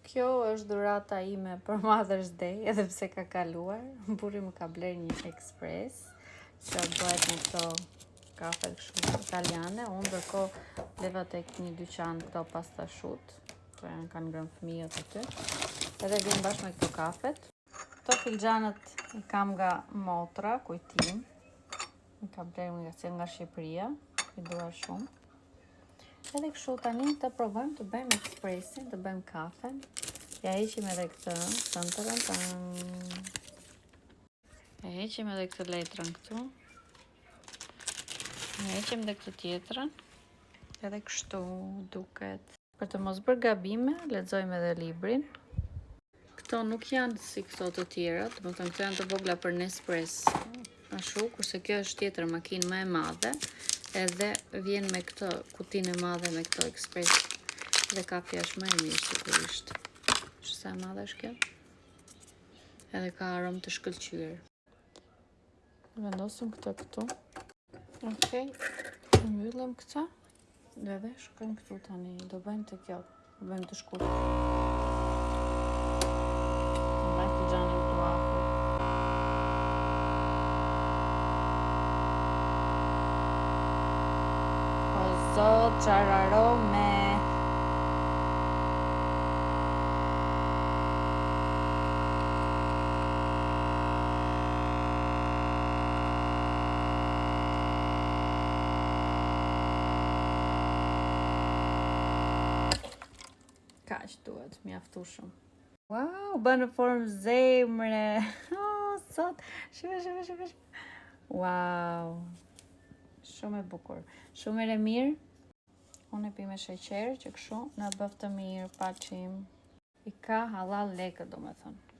Kjo është dhurata ime për Mother's Day, edhe pse ka kaluar. Burri më ka bler një Express që bëhet me këto kafe kështu italiane. Unë ndërkohë leva tek një dyqan këto pasta shoot, po janë kanë ngrënë fëmijët aty. Edhe vjen bashkë me këto kafet. Këto filxhanët i kam nga motra, kujtim. Më ka bler nga Shqipëria, i dua shumë. Edhe kështu tani të provojmë të bëjmë espressin, të bëjmë kafen. Ja heqim edhe këtë, ja heqim edhe këtë letrën këtu. Ja heqim edhe këtë tjetrën. Edhe kështu duket. Për të mos bërë gabime, lexojmë edhe librin. Këto nuk janë si këto të tjera, do të thënë këto janë të vogla për Nespresso. Ashtu, kurse kjo është tjetër makinë më e madhe. Edhe vjen me këtë kutinë e madhe me këto Express. Dhe kafja është më e mirë sigurisht. Sa e madhe është kjo? Edhe ka aromë të shkëlqyer. Vendosim këtë këtu. Okej. Mbyllim këtë. Dhe shkojmë këtu tani. Do bëjmë të kjo. Do bëjmë të shkurtë. Mbaj të gjanim këtu afër. O zot, çfarë arome! Kaq duhet, mjaftueshëm. Wow, bën në formë zemre. Oh, sot. Shë. Wow. Shumë e bukur. Shumë e mirë. Unë e pi me sheqer që kështu na bëf të mirë, pa çim. I ka halal lekë, domethënë.